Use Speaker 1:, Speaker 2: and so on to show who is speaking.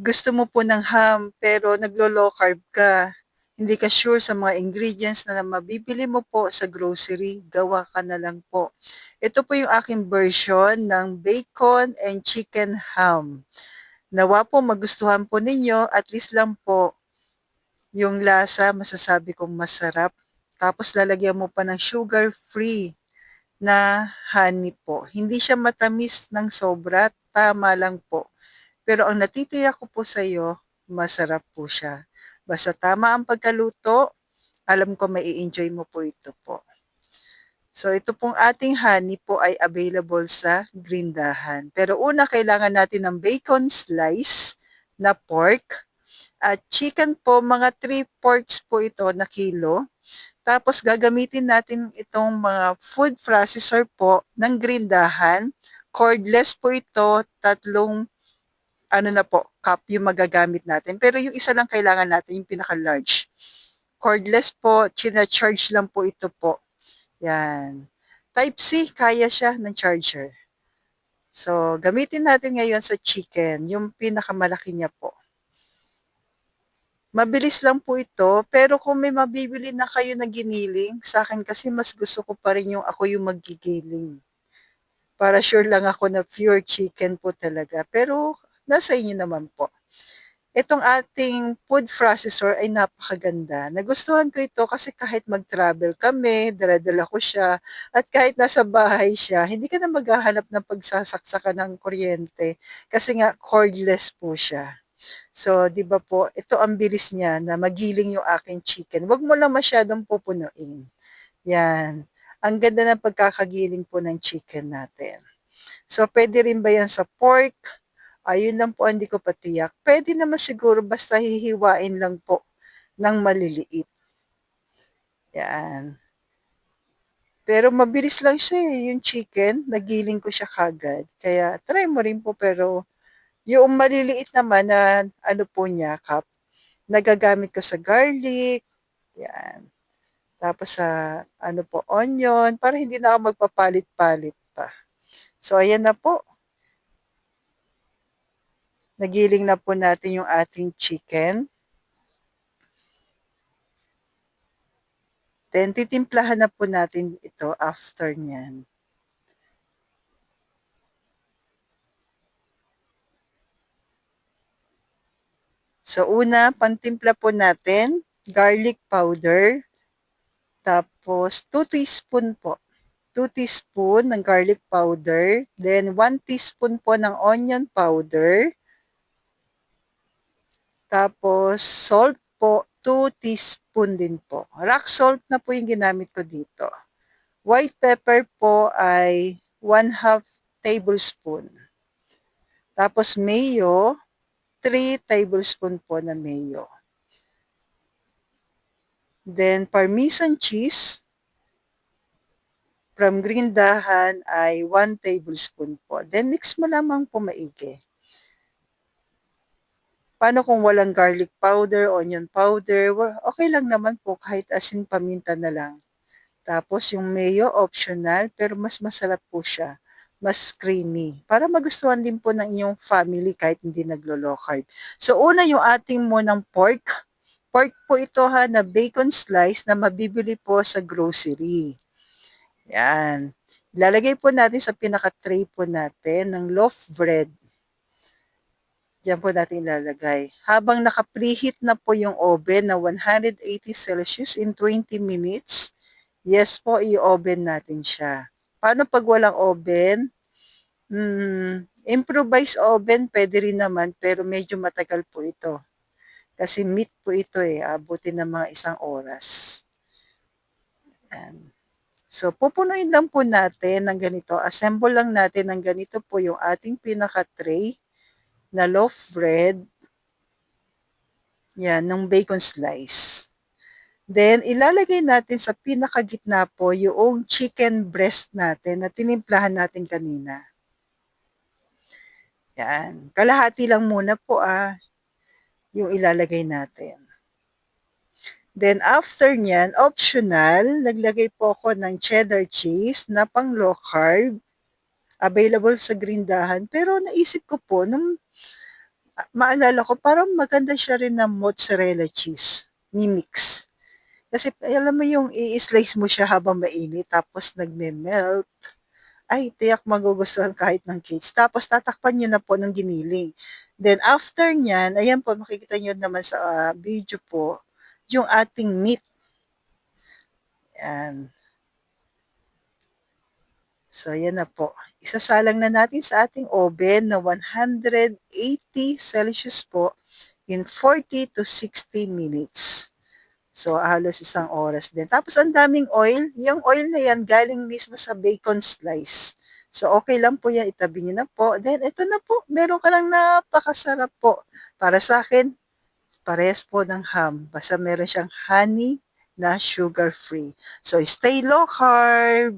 Speaker 1: Gusto mo po ng ham pero naglo-low carb ka. Hindi ka sure sa mga ingredients na mabibili mo po sa grocery, gawa ka na lang po. Ito po yung aking version ng bacon and chicken ham. Nawa po magustuhan po ninyo, at least lang po yung lasa masasabi kong masarap. Tapos lalagyan mo pa ng sugar-free na honey po. Hindi siya matamis ng sobra, tama lang po. Pero ang natitiyak ko po sa iyo, masarap po siya. Basta tama ang pagkaluto, alam ko mai-enjoy mo po ito po. So ito pong ating honey po ay available sa Grindahan. Pero una kailangan natin ng bacon slice na pork at chicken po, mga 3 porks po ito na kilo. Tapos gagamitin natin itong mga food processor po ng Grindahan. Cordless po ito, tatlong ano na po, cup yung magagamit natin. Pero yung isa lang kailangan natin, yung pinaka-large. Cordless po, china-charge lang po ito po. Yan. Type-C, kaya siya ng charger. So, gamitin natin ngayon sa chicken, yung pinakamalaki niya po. Mabilis lang po ito, pero kung may mabibili na kayo na giniling, sa akin kasi mas gusto ko pa rin yung ako yung magigiling. Para sure lang ako na pure chicken po talaga. Pero, nasa inyo naman po. Itong ating food processor ay napakaganda. Nagustuhan ko ito kasi kahit mag-travel kami, dala-dala ko siya, at kahit nasa bahay siya, hindi ka na maghahanap ng pagsasaksakan ng kuryente kasi nga cordless po siya. So, 'di ba po, ito ang bilis niya na magiling yung aking chicken. Huwag mo lang masyadong pupunuin. Yan. Ang ganda ng pagkakagiling po ng chicken natin. So, pwede rin ba yan sa pork? Ayun lang po, hindi ko pa tiyak. Pwede naman siguro basta hihiwain lang po ng maliliit. Yan. Pero mabilis lang siya eh, yung chicken. Nagiling ko siya kagad. Kaya try mo rin po, pero yung maliliit naman na ano po niya, cup, nagagamit ko sa garlic. Yan. Tapos sa ano po, onion, para hindi na ako magpapalit-palit pa. So ayan na po. Nagiling na po natin yung ating chicken. Then, titimplahan na po natin ito after nyan. So, una, pantimpla po natin, garlic powder, tapos 2 teaspoon po. 2 teaspoon ng garlic powder, then 1 teaspoon po ng onion powder, tapos salt po, 2 teaspoon din po. Rock salt na po yung ginamit ko dito. White pepper po ay 1/2 tablespoon. Tapos mayo, 3 tablespoon po na mayo. Then parmesan cheese from Grindahan ay 1 tablespoon po. Then mix mo lamang po maigi. Paano kung walang garlic powder, onion powder? Okay lang naman po kahit asin paminta na lang. Tapos yung mayo optional pero mas masarap po siya. Mas creamy. Para magustuhan din po ng inyong family kahit hindi naglo-low carb. So una yung ating munang pork. Pork po ito ha na bacon slice na mabibili po sa grocery. Yan. Ilalagay po natin sa pinaka-tray po natin ng loaf bread. Diyan po natin ilalagay. Habang naka-preheat na po yung oven na 180 Celsius in 20 minutes, yes po, i-oven natin siya. Paano pag walang oven? Improvise oven, pwede rin naman, pero medyo matagal po ito. Kasi meat po ito eh, abutin ng mga 1 oras. Yan. So, pupunuin lang po natin ng ganito. Assemble lang natin ng ganito po yung ating pinaka-tray na loaf bread. Yan, ng bacon slice. Then, ilalagay natin sa pinakagitna po yung chicken breast natin na tinimplahan natin kanina. Yan. Kalahati lang muna po yung ilalagay natin. Then, after nyan, optional, naglagay po ako ng cheddar cheese na pang low carb. Available sa Grindahan. Pero naisip ko po, nung Maalala ko parang maganda siya rin na mozzarella cheese, mi-mix. Kasi alam mo yung i-slice mo siya habang mainit tapos nagme-melt. Ay, tiyak magugustuhan kahit ng kids. Tapos tatakpan niyo na po ng giniling. Then after niyan, ayan po makikita niyo naman sa, video po, yung ating meat, 'yan. So yan na po, isasalang na natin sa ating oven na 180 Celsius po in 40 to 60 minutes. So halos isang oras din. Tapos ang daming oil, yung oil na yan galing mismo sa bacon slice. So okey lang po yan, itabi niyo na po. Then ito na po, meron ka ng napakasarap po. Para sa'kin, parehas po ng ham, basta meron siyang honey na sugar free. So stay low carb.